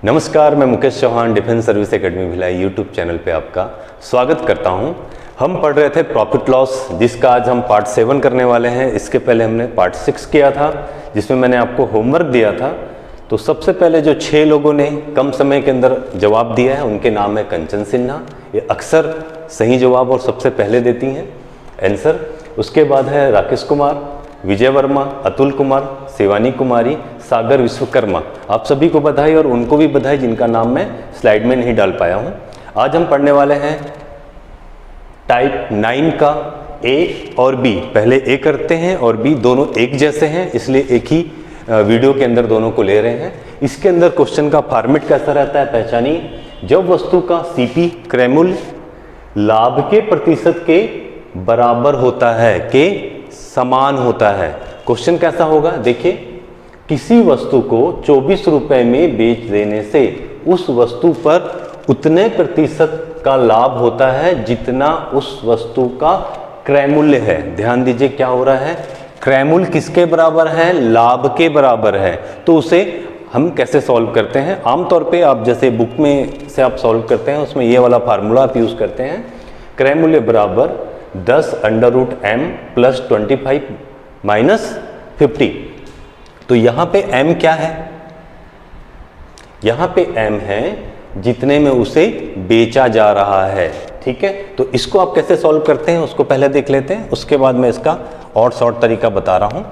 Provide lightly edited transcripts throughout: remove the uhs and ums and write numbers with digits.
नमस्कार, मैं Mukesh Chauhan defence service academy Bhilai YouTube channel पे आपका स्वागत करता हूं। हम पढ़ रहे थे प्रॉफिट लॉस, जिसका आज हम पार्ट 7 करने वाले हैं। इसके पहले हमने पार्ट 6 किया था, जिसमें मैंने आपको होमवर्क दिया था। तो सबसे पहले जो 6 लोगों ने कम समय के अंदर जवाब दिया है, उनके नाम है कंचन सिन्हा। ये अक्सर सही जवाब और सबसे पहले देती हैं आंसर। उसके बाद है राकेश कुमार, विजय वर्मा, अतुल कुमार, शिवानी कुमारी, सागर विश्वकर्मा। आप सभी को बधाई और उनको भी बधाई जिनका नाम मैं स्लाइड में नहीं डाल पाया हूं। आज हम पढ़ने वाले हैं टाइप 9 का ए और बी। पहले ए करते हैं और बी, दोनों एक जैसे हैं, इसलिए एक ही वीडियो के अंदर दोनों को ले रहे हैं। इसके अंदर क्वेश्चन का फॉर्मेट कैसा रहता है पहचानिए। जब वस्तु का सीपी क्रय मूल्य लाभ के प्रतिशत के बराबर होता है, के समान होता है। क्वेश्चन कैसा होगा देखिए, किसी वस्तु को 24 रुपए में बेच देने से उस वस्तु पर उतने प्रतिशत का लाभ होता है जितना उस वस्तु का क्रय मूल्य है। ध्यान दीजिए क्या हो रहा है, क्रय मूल्य किसके बराबर है, लाभ के बराबर है। तो उसे हम कैसे सॉल्व करते हैं, आमतौर पे आप जैसे बुक में से आप सॉल्व करते हैं, उसमें ये वाला फार्मूला आप यूज करते हैं। क्रय मूल्य बराबर 10√m + 25 - 50। तो यहां पे m क्या है, यहां पे m है जितने में उसे बेचा जा रहा है। ठीक है, तो इसको आप कैसे सॉल्व करते हैं उसको पहले देख लेते हैं, उसके बाद मैं इसका और शॉर्ट तरीका बता रहा हूं।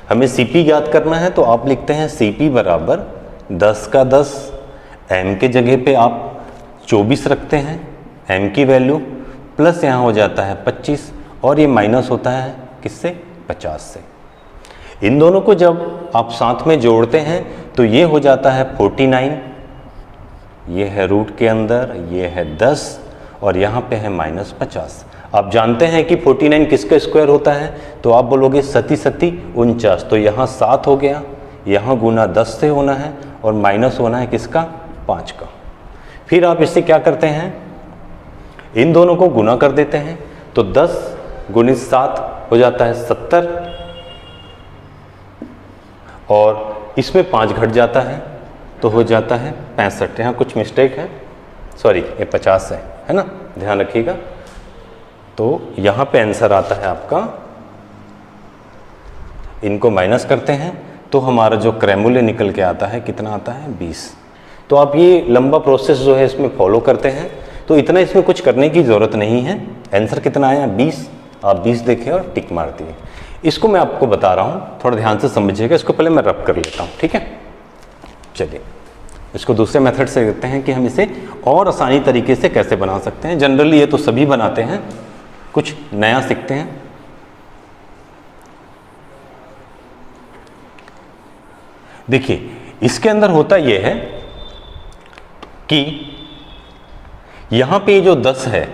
हमें सीपी ज्ञात करना है, तो आप लिखते हैं सीपी बराबर 10 का 10, m के जगह पे आप 24 रखते हैं m की वैल्यू, प्लस यहाँ हो जाता है 25 और ये माइनस होता है किससे, 50 से। इन दोनों को जब आप साथ में जोड़ते हैं तो ये हो जाता है 49, ये है रूट के अंदर, ये है 10 और यहाँ पे है -50। आप जानते हैं कि 49 किसका स्क्वायर होता है, तो आप बोलोगे 7×7 = 49। तो यहाँ 7 हो गया, यहाँ गुना 10 से होना है और माइनस होना है किसका, 5 का। फिर आप इससे क्या करते हैं, इन दोनों को गुना कर देते हैं। तो 10 × 7 हो जाता है 70 और इसमें 5 घट जाता है तो हो जाता है 65। यहाँ कुछ मिस्टेक है, सॉरी ये 50 है ना, ध्यान रखिएगा। तो यहाँ पे आंसर आता है आपका, इनको माइनस करते हैं तो हमारा जो क्रय मूल्य निकल के आता है कितना आता है, 20। तो आप ये लंबा प्रोसेस जो है इसमें फॉलो करते हैं, तो इतना इसमें कुछ करने की ज़रूरत नहीं है। आंसर कितना आया, 20। आप 20 देखें और टिक मार दिए। इसको मैं आपको बता रहा हूँ, थोड़ा ध्यान से समझिएगा। इसको पहले मैं रब कर लेता हूँ, ठीक है। चलिए इसको दूसरे मेथड से देखते हैं कि हम इसे और आसानी तरीके से कैसे बना सकते हैं। जनरली ये तो सभी बनाते हैं, कुछ नया सीखते हैं। देखिए इसके अंदर होता यह है कि यहाँ पे जो 10 है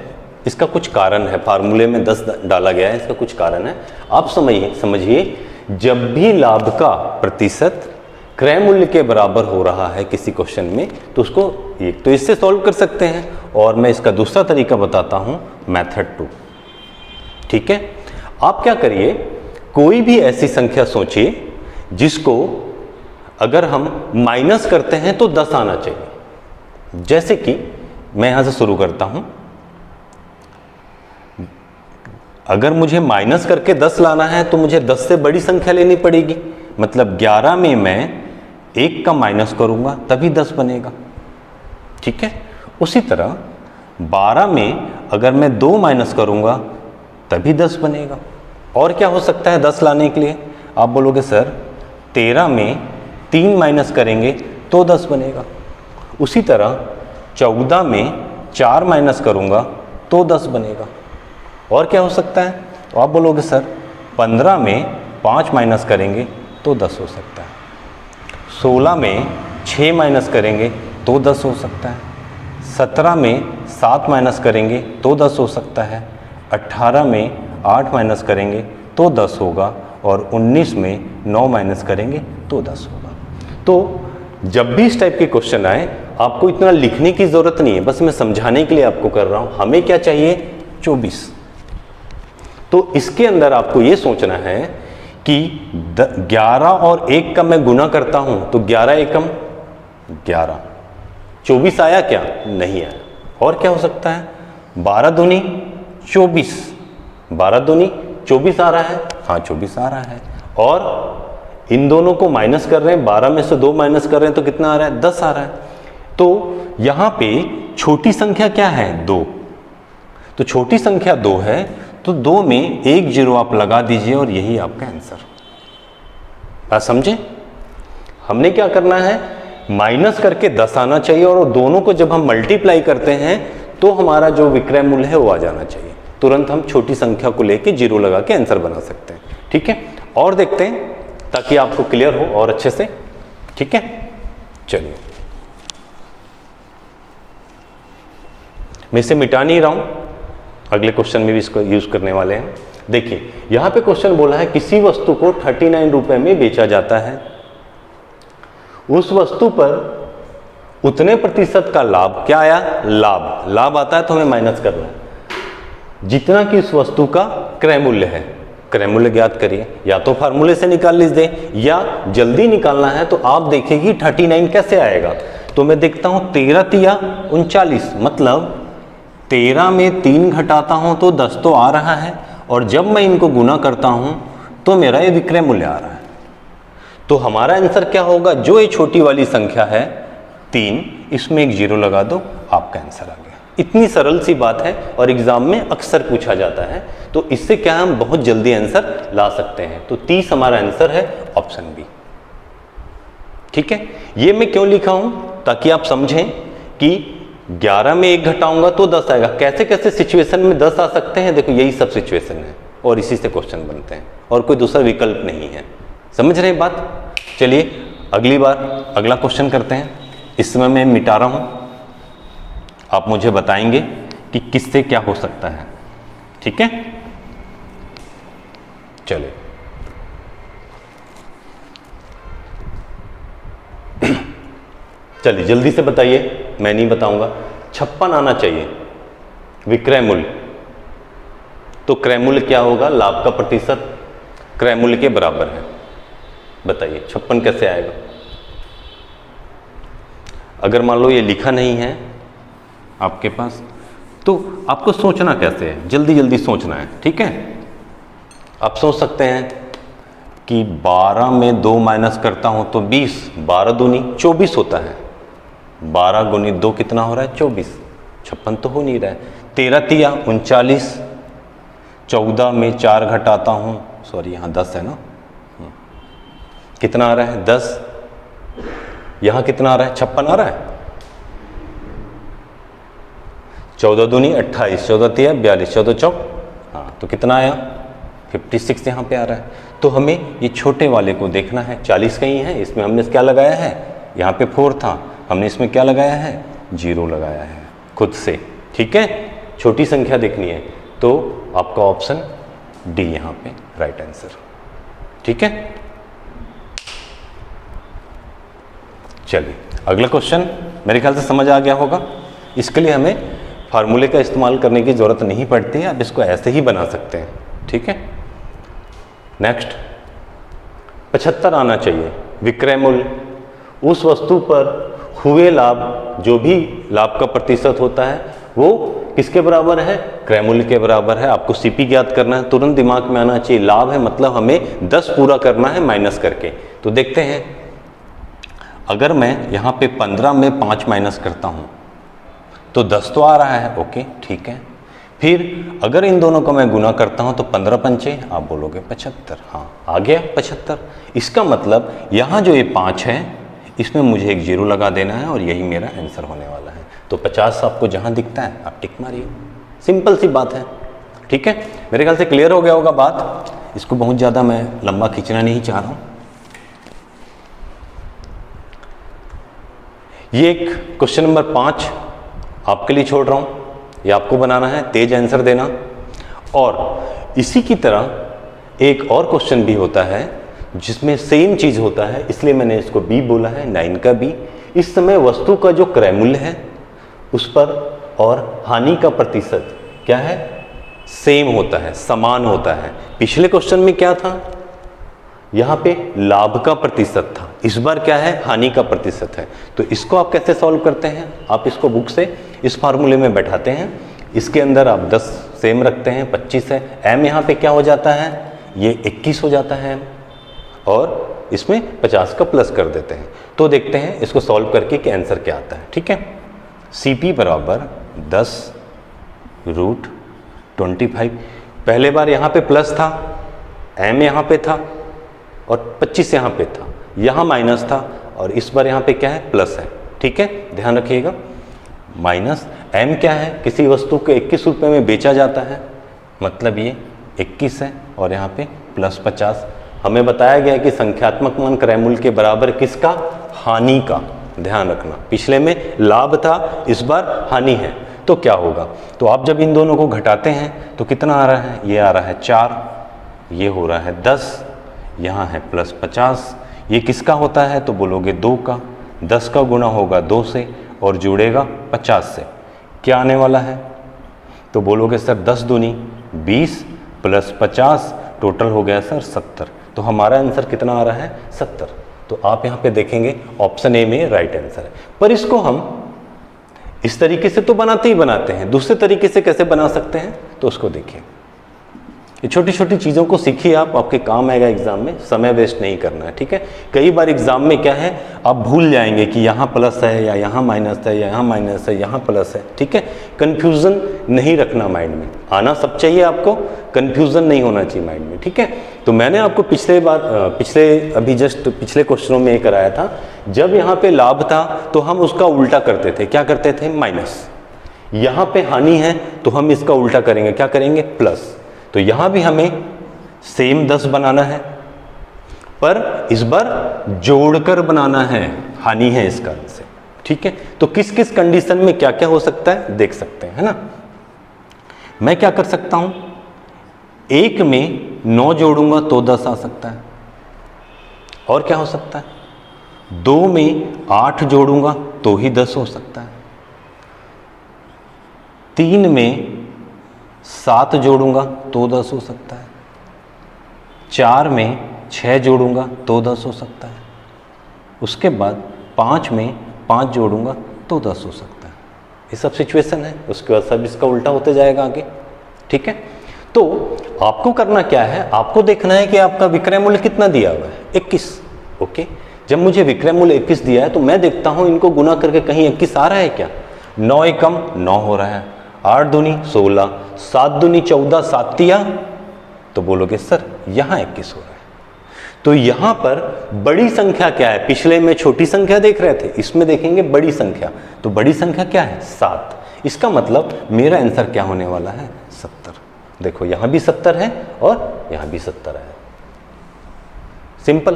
इसका कुछ कारण है, फार्मूले में 10 डाला गया है, इसका कुछ कारण है। आप समझिए, जब भी लाभ का प्रतिशत क्रय मूल्य के बराबर हो रहा है किसी क्वेश्चन में, तो उसको एक तो इससे सॉल्व कर सकते हैं, और मैं इसका दूसरा तरीका बताता हूं, मेथड 2। ठीक है, आप क्या करिए, कोई भी ऐसी संख्या सोचिए जिसको अगर हम माइनस करते हैं तो 10 आना चाहिए। जैसे कि मैं यहां से शुरू करता हूं, अगर मुझे माइनस करके 10 लाना है तो मुझे 10 से बड़ी संख्या लेनी पड़ेगी। मतलब 11 में मैं 1 का माइनस करूंगा तभी 10 बनेगा। ठीक है, उसी तरह 12 में अगर मैं 2 माइनस करूंगा तभी 10 बनेगा। और क्या हो सकता है 10 लाने के लिए, आप बोलोगे सर 13 में 3 माइनस करेंगे तो 10 बनेगा। उसी तरह 14 में 4 माइनस करूंगा तो 10 बनेगा। और क्या हो सकता है, तो आप बोलोगे सर 15 में 5 माइनस करेंगे तो 10 हो सकता है। 16 में 6 माइनस करेंगे तो 10 हो सकता है। 17 में 7 माइनस करेंगे तो 10 हो सकता है। 18 में 8 माइनस करेंगे तो 10 होगा, और 19 में 9 माइनस करेंगे तो 10 होगा। तो जब भी इस टाइप के क्वेश्चन आए, आपको इतना लिखने की जरूरत नहीं है, बस मैं समझाने के लिए आपको कर रहा हूं। हमें क्या चाहिए, 24। तो इसके अंदर आपको ये सोचना है कि 11 और 1 का मैं गुना करता हूं तो 11 एकम 11, 24 आया क्या? नहीं आया। और क्या हो सकता है? 12 दूनी 24, 12 दूनी 24 आ रहा है, हाँ 24 आ रहा है। और इन दोनों को माइनस कर रहे हैं, 12 में से 2 माइनस कर रहे हैं तो कितना आ रहा है? 10 आ रहा है। तो यहाँ पे छोटी संख्या क्या है? 2। तो छोटी संख्या 2 है, तो 2 में एक जीरो आप लगा दीजिए और यही आपका आंसर। बात समझे? हमने क्या करना है, माइनस करके 10 आना चाहिए और दोनों को जब हम मल्टीप्लाई करते हैं तो हमारा जो विक्रय मूल्य है वो आ जाना चाहिए। तुरंत हम छोटी संख्या को लेके जीरो लगा के आंसर बना सकते हैं। ठीक है, और देखते हैं ताकि आपको क्लियर हो और अच्छे से। ठीक है, चलिए मैं इसे मिटा नहीं रहा हूं, अगले क्वेश्चन में भी इसको यूज करने वाले हैं। देखिए यहां पे क्वेश्चन बोला है किसी वस्तु को 39 रुपए में बेचा जाता है, उस वस्तु पर उतने प्रतिशत का लाभ क्या आया? लाभ आता है तो हमें माइनस करना है जितना कि उस वस्तु का क्रय मूल्य है। क्रय मूल्य ज्ञात करिए, या तो फार्मूले से निकाल लीजिए या जल्दी निकालना है तो आप देखेंगे 39 कैसे आएगा। तो मैं देखता हूं 13 तिया 39, मतलब 13 में 3 घटाता हूं तो 10 तो आ रहा है, और जब मैं इनको गुना करता हूं तो मेरा ये विक्रय मूल्य आ रहा है। तो हमारा आंसर क्या होगा? जो ये छोटी वाली संख्या है 3, इसमें एक जीरो लगा दो, आपका आंसर आ गया। इतनी सरल सी बात है और एग्जाम में अक्सर पूछा जाता है, तो इससे क्या हम बहुत जल्दी आंसर ला सकते हैं। तो 30 हमारा आंसर है, ऑप्शन बी। ठीक है, ये मैं क्यों लिखा हूं? ताकि आप समझें कि 11 में 1 घटाऊंगा तो 10 आएगा। कैसे कैसे सिचुएशन में 10 आ सकते हैं, देखो यही सब सिचुएशन है और इसी से क्वेश्चन बनते हैं और कोई दूसरा विकल्प नहीं है। समझ रहे बात? चलिए अगली बार अगला क्वेश्चन करते हैं। इस समय मैं मिटा रहा हूं, आप मुझे बताएंगे कि किससे क्या हो सकता है। ठीक है, चलिए चलिए जल्दी से बताइए, मैं नहीं बताऊंगा। 56 आना चाहिए विक्रय मूल्य। तो क्रय मूल्य क्या होगा? लाभ का प्रतिशत क्रय मूल्य के बराबर है। बताइए 56 कैसे आएगा? अगर मान लो ये लिखा नहीं है आपके पास तो आपको सोचना कैसे है, जल्दी जल्दी सोचना है। ठीक है, आप सोच सकते हैं कि 12 में 2 माइनस करता हूं तो 20, 12 दूनी 24 होता है, 12 गुनी 2 कितना हो रहा है? 24। 56 तो हो नहीं रहा है। 13 तिया 39, 14 में 4 घटाता हूं, सॉरी यहाँ 10 है ना, कितना आ रहा है? 10। यहां कितना आ रहा है? 56 आ रहा है। 14 दूनी 28, 14 तिया 42, 14 चौक, हाँ तो कितना आया? 56 यहाँ पे आ रहा है। तो हमें ये छोटे वाले को देखना है। 40 कहीं है, इसमें हमने क्या लगाया है? यहाँ पे 4 था, हमने इसमें क्या लगाया है? 0 लगाया है खुद से। ठीक है, छोटी संख्या देखनी है तो आपका ऑप्शन डी यहाँ पे राइट आंसर। ठीक है, चलिए अगला क्वेश्चन मेरे ख्याल से समझ आ गया होगा। इसके लिए हमें फार्मूले का इस्तेमाल करने की जरूरत नहीं पड़ती है, आप इसको ऐसे ही बना सकते हैं। ठीक है, नेक्स्ट 75 आना चाहिए विक्रय मूल्य। उस वस्तु पर हुए लाभ, जो भी लाभ का प्रतिशत होता है वो किसके बराबर है? क्रय मूल्य के बराबर है। आपको सीपी ज्ञात करना है, तुरंत दिमाग में आना चाहिए। लाभ है मतलब हमें 10 पूरा करना है माइनस करके। तो देखते हैं, अगर मैं यहाँ पे 15 में 5 माइनस करता हूँ तो 10 तो आ रहा है, ओके ठीक है। फिर अगर इन दोनों को मैं गुना करता हूँ तो 15 पंचे, आप बोलोगे 75, हाँ आ गया 75। इसका मतलब यहाँ जो ये 5 है इसमें मुझे एक 0 लगा देना है और यही मेरा आंसर होने वाला है। तो 50 आपको जहाँ दिखता है आप टिक मारिए, सिंपल सी बात है। ठीक है, मेरे ख्याल से क्लियर हो गया होगा बात। इसको बहुत ज़्यादा मैं लंबा खींचना नहीं चाह रहा हूँ। ये एक क्वेश्चन नंबर 5 आपके लिए छोड़ रहा हूँ, ये आपको बनाना है, तेज आंसर देना। और इसी की तरह एक और क्वेश्चन भी होता है जिसमें सेम चीज होता है, इसलिए मैंने इसको बी बोला है, 9 का बी। इस समय वस्तु का जो क्रय मूल्य है उस पर और हानि का प्रतिशत क्या है? सेम होता है, समान होता है। पिछले क्वेश्चन में क्या था? यहाँ पे लाभ का प्रतिशत था इस बार क्या है, हानि का प्रतिशत है। तो इसको आप कैसे सॉल्व करते हैं, आप इसको बुक से इस फार्मूले में बैठाते हैं, इसके अंदर आप 10 सेम रखते हैं, 25 है, m यहाँ पे क्या हो जाता है, ये 21 हो जाता है, और इसमें 50 का प्लस कर देते हैं। तो देखते हैं इसको सॉल्व करके कि आंसर क्या आता है। ठीक है, CP बराबर 10√25। पहले बार यहाँ पे प्लस था, m यहाँ पे था और 25 यहाँ पे था, यहाँ माइनस था, और इस बार यहाँ पे क्या है, प्लस है। ठीक है, ध्यान रखिएगा। माइनस m क्या है, किसी वस्तु को 21 रुपये में बेचा जाता है, मतलब ये 21 है, और यहाँ पे प्लस 50। हमें बताया गया है कि संख्यात्मक मान क्रय मूल्य के बराबर किसका, हानि का। ध्यान रखना, पिछले में लाभ था, इस बार हानि है, तो क्या होगा। तो आप जब इन दोनों को घटाते हैं तो कितना आ रहा है, ये आ रहा है 4, ये हो रहा है 10, यहाँ है प्लस 50, ये किसका होता है, तो बोलोगे 2 का। 10 का गुणा होगा 2 से और जुड़ेगा 50 से, क्या आने वाला है, तो बोलोगे सर 10 दूनी 20 प्लस 50, टोटल हो गया सर 70। तो हमारा आंसर कितना आ रहा है, 70। तो आप यहाँ पे देखेंगे ऑप्शन ए में राइट आंसर है। पर इसको हम इस तरीके से तो बनाते ही बनाते हैं, दूसरे तरीके से कैसे बना सकते हैं, तो उसको देखिए। ये छोटी छोटी चीज़ों को सीखिए आप, आपके काम आएगा एग्जाम में, समय वेस्ट नहीं करना है। ठीक है, कई बार एग्जाम में क्या है, आप भूल जाएंगे कि यहाँ प्लस है या यहाँ माइनस है या यहाँ माइनस है, यहाँ प्लस है। ठीक है, कंफ्यूजन नहीं रखना माइंड में, आना सब चाहिए आपको, कंफ्यूजन नहीं होना चाहिए माइंड में। ठीक है, तो मैंने आपको पिछले क्वेश्चनों में ये कराया था, जब यहाँ पे लाभ था तो हम उसका उल्टा करते थे, क्या करते थे, माइनस। यहाँ पे हानि है तो हम इसका उल्टा करेंगे, क्या करेंगे, प्लस। तो यहाँ भी हमें सेम 10 बनाना है, पर इस बार जोड़कर बनाना है, हानि है इस कारण से। ठीक है, तो किस किस कंडीशन में क्या क्या हो सकता है देख सकते हैं, है ना। मैं क्या कर सकता हूं, 1 में 9 जोड़ूंगा तो 10 आ सकता है, और क्या हो सकता है, 2 में 8 जोड़ूंगा तो ही 10 हो सकता है, 3 में 7 जोड़ूंगा तो 10 हो सकता है, 4 में 6 जोड़ूंगा तो 10 हो सकता है, उसके बाद 5 में 5 जोड़ूंगा तो 10 हो सकता है। ये सब सिचुएशन है, उसके बाद सब इसका उल्टा होते जाएगा आगे। ठीक है, तो आपको करना क्या है, आपको देखना है कि आपका विक्रय मूल्य कितना दिया हुआ है, 21। ओके, जब मुझे विक्रय मूल्य 21 दिया है तो मैं देखता हूं इनको गुना करके कहीं 21 आ रहा है क्या, 9 एकम 9 हो रहा है, 8 दूनी 16, 7 दूनी 14, 7 तिया, तो बोलोगे सर यहाँ 21 हो रहा है। तो यहाँ पर बड़ी संख्या क्या है, पिछले में छोटी संख्या देख रहे थे, इसमें देखेंगे बड़ी संख्या, तो बड़ी संख्या क्या है, 7। इसका मतलब मेरा आंसर क्या होने वाला है, 70। देखो यहाँ भी 70 है और यहाँ भी 70 है। सिंपल,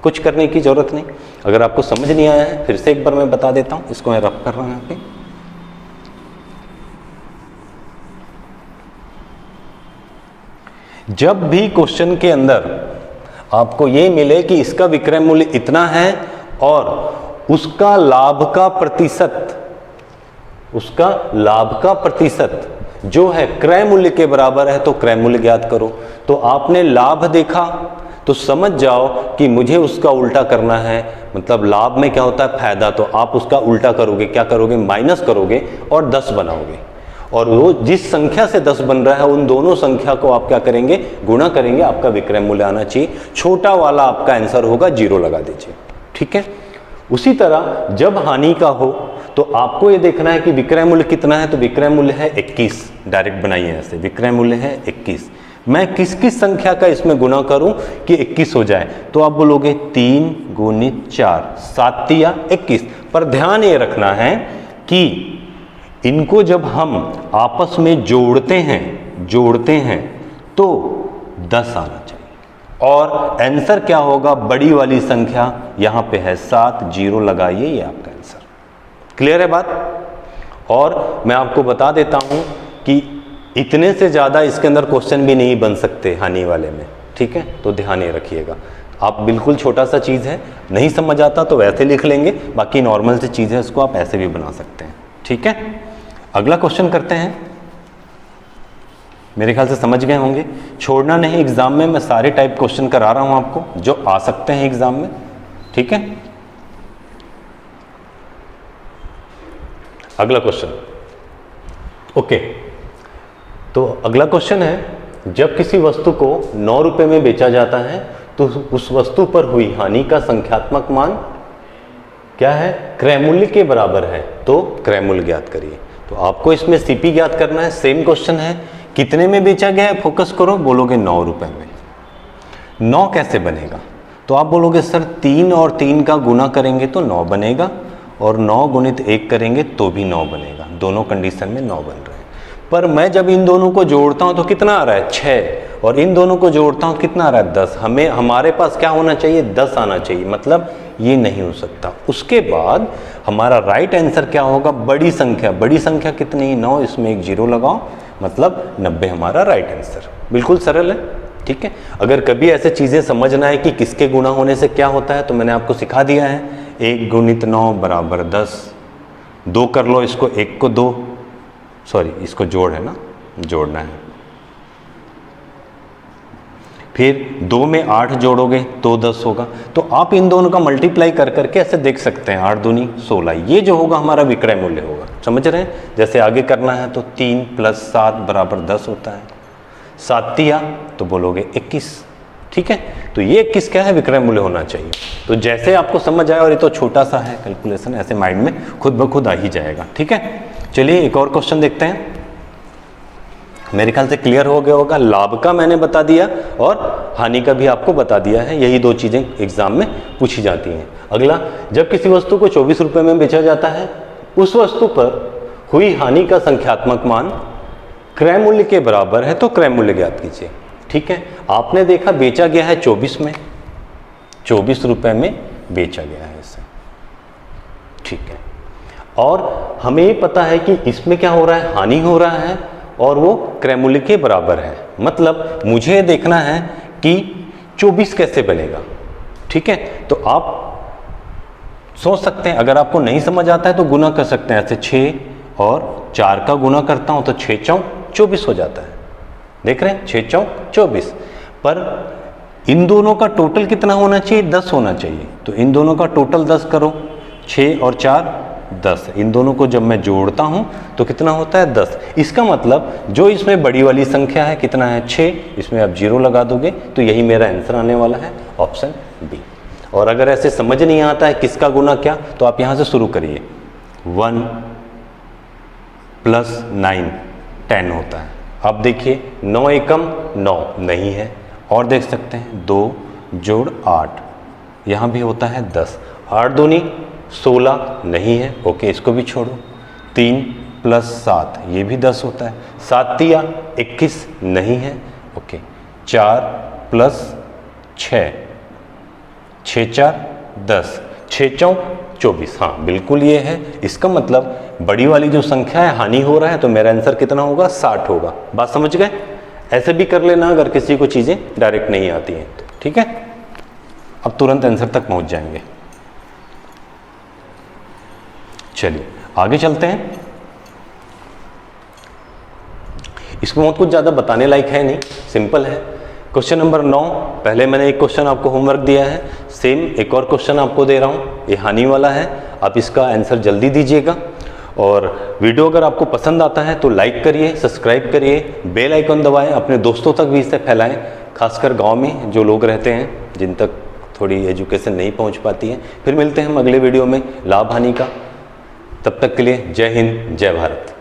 कुछ करने की जरूरत नहीं। अगर आपको समझ नहीं आया है फिर से एक बार मैं बता देता हूँ, इसको मैं रफ कर रहा हूँ यहाँ पे। जब भी क्वेश्चन के अंदर आपको ये मिले कि इसका विक्रय मूल्य इतना है और उसका लाभ का प्रतिशत जो है क्रय मूल्य के बराबर है, तो क्रय मूल्य ज्ञात करो। तो आपने लाभ देखा तो समझ जाओ कि मुझे उसका उल्टा करना है, मतलब लाभ में क्या होता है, फायदा, तो आप उसका उल्टा करोगे, क्या करोगे, माइनस करोगे और 10 बनाओगे, और वो जिस संख्या से 10 बन रहा है उन दोनों संख्या को आप क्या करेंगे, गुणा करेंगे, आपका विक्रय मूल्य आना चाहिए। छोटा वाला आपका आंसर होगा, 0 लगा दीजिए। ठीक है, उसी तरह जब हानि का हो तो आपको ये देखना है कि विक्रय मूल्य कितना है, तो विक्रय मूल्य है 21, डायरेक्ट बनाइए ऐसे, विक्रय मूल्य है 21। मैं किस किस संख्या का इसमें गुणा करूं कि 21 हो जाए, तो आप बोलोगे 3 गुणित 4, 7 तिया 21। पर ध्यान ये रखना है कि इनको जब हम आपस में जोड़ते हैं तो 10 आना चाहिए, और आंसर क्या होगा, बड़ी वाली संख्या यहाँ पे है 7, 0 लगाइए, ये आपका आंसर। क्लियर है बात। और मैं आपको बता देता हूँ कि इतने से ज़्यादा इसके अंदर क्वेश्चन भी नहीं बन सकते हानि वाले में। ठीक है, तो ध्यान ये रखिएगा। आप बिल्कुल छोटा सा चीज़ है, नहीं समझ आता तो वैसे लिख लेंगे, बाकी नॉर्मल सी चीज़ है उसको आप ऐसे भी बना सकते हैं। ठीक है, अगला क्वेश्चन करते हैं। मेरे ख्याल से समझ गए होंगे, छोड़ना नहीं, एग्जाम में मैं सारे टाइप क्वेश्चन करा रहा हूं आपको जो आ सकते हैं एग्जाम में। ठीक है। अगला क्वेश्चन, ओके। तो अगला क्वेश्चन है, जब किसी वस्तु को 9 रुपए में बेचा जाता है तो उस वस्तु पर हुई हानि का संख्यात्मक मान क्या है? क्रय मूल्य के बराबर है, तो क्रय मूल्य ज्ञात करिए। तो आपको इसमें सीपी ज्ञात करना है। सेम क्वेश्चन है, कितने में बेचा गया है? फोकस करो, बोलोगे 9 रुपए में। 9 कैसे बनेगा? तो आप बोलोगे सर 3 और 3 का गुना करेंगे तो 9 बनेगा, और 9 गुणित 1 करेंगे तो भी 9 बनेगा। दोनों कंडीशन में 9 बन रहे हैं। पर मैं जब इन दोनों को जोड़ता हूं तो कितना आ रहा है? 6, और इन दोनों को जोड़ता हूं कितना आ रहा है? 10। हमारे पास क्या होना चाहिए? 10 आना चाहिए, मतलब ये नहीं हो सकता। उसके बाद हमारा राइट आंसर क्या होगा? बड़ी संख्या। बड़ी संख्या कितनी? 9, इसमें एक 0 लगाओ, मतलब 90 हमारा राइट आंसर। बिल्कुल सरल है, ठीक है। अगर कभी ऐसे चीज़ें समझना है कि किसके गुणा होने से क्या होता है, तो मैंने आपको सिखा दिया है। 1 गुणित 9 बराबर 10। 2 कर लो, इसको 1 को 2, सॉरी इसको जोड़ है ना, जोड़ना है। फिर 2 में 8 जोड़ोगे तो 10 होगा। तो आप इन दोनों का मल्टीप्लाई कर करके ऐसे देख सकते हैं, 8 दूनी 16। ये जो होगा हमारा विक्रय मूल्य होगा। समझ रहे हैं? जैसे आगे करना है तो 3 + 7 बराबर 10 होता है। 7 तिया तो बोलोगे 21, ठीक है। तो ये 21 क्या है? विक्रय मूल्य होना चाहिए। तो जैसे आपको समझ आया, और ये तो छोटा सा है कैलकुलेशन, ऐसे माइंड में खुद ब खुद आ ही जाएगा, ठीक है। चलिए एक और क्वेश्चन देखते हैं। मेरे ख्याल से क्लियर हो गया होगा। लाभ का मैंने बता दिया और हानि का भी आपको बता दिया है। यही 2 चीजें एग्जाम में पूछी जाती हैं। अगला, जब किसी वस्तु को 24 रुपए में बेचा जाता है, उस वस्तु पर हुई हानि का संख्यात्मक मान क्रय मूल्य के बराबर है, तो क्रय मूल्य ज्ञात कीजिए, ठीक है। आपने देखा बेचा गया है 24 में, 24 रुपए में बेचा गया है इसे, ठीक है। और हमें ये पता है कि इसमें क्या हो रहा है? हानि हो रहा है, और वो क्रय मूल्य के बराबर है। मतलब मुझे देखना है कि 24 कैसे बनेगा, ठीक है। तो आप सोच सकते हैं, अगर आपको नहीं समझ आता है तो गुना कर सकते हैं। ऐसे 6 और 4 का गुना करता हूं तो 6 चौक 24 हो जाता है। देख रहे हैं, 6 चौक 24। पर इन दोनों का टोटल कितना होना चाहिए? 10 होना चाहिए। तो इन दोनों का टोटल 10 करो, 6 और 4 10। इन दोनों को जब मैं जोड़ता हूं तो कितना होता है? 10। इसका मतलब जो इसमें बड़ी वाली संख्या है कितना है? 6। इसमें आप 0 लगा दोगे तो यही मेरा आंसर आने वाला है, ऑप्शन बी। और अगर ऐसे समझ नहीं आता है किसका गुना क्या, तो आप यहां से शुरू करिए। 1 + 9 10 होता है। अब देखिए 9 एकम 9 नहीं है, और देख सकते हैं 2 जोड़ 8, यहां भी होता है 10। 8 दूनी 16 नहीं है, ओके इसको भी छोड़ो। 3 + 7 ये भी 10 होता है। 7 तिया 21 नहीं है, ओके। 4 + 6 6 4 10, 6 चौक 24, हाँ बिल्कुल ये है। इसका मतलब बड़ी वाली जो संख्या है हानि हो रहा है, तो मेरा आंसर कितना होगा? 60 होगा। बात समझ गए? ऐसे भी कर लेना अगर किसी को चीज़ें डायरेक्ट नहीं आती हैं तो, ठीक है। अब तुरंत आंसर तक पहुंच जाएंगे। चलिए आगे चलते हैं। इसमें बहुत कुछ ज़्यादा बताने लायक है नहीं, सिंपल है। क्वेश्चन नंबर 9, पहले मैंने एक क्वेश्चन आपको होमवर्क दिया है, सेम एक और क्वेश्चन आपको दे रहा हूँ, ये हानि वाला है। आप इसका आंसर जल्दी दीजिएगा। और वीडियो अगर आपको पसंद आता है तो लाइक करिए, सब्सक्राइब करिए, बेल आइकन दबाएं, अपने दोस्तों तक भी इसे फैलाएं, खासकर गांव में जो लोग रहते हैं जिन तक थोड़ी एजुकेशन नहीं पहुंच पाती है। फिर मिलते हैं हम अगले वीडियो में लाभ हानि का। तब तक के लिए जय हिंद, जय भारत।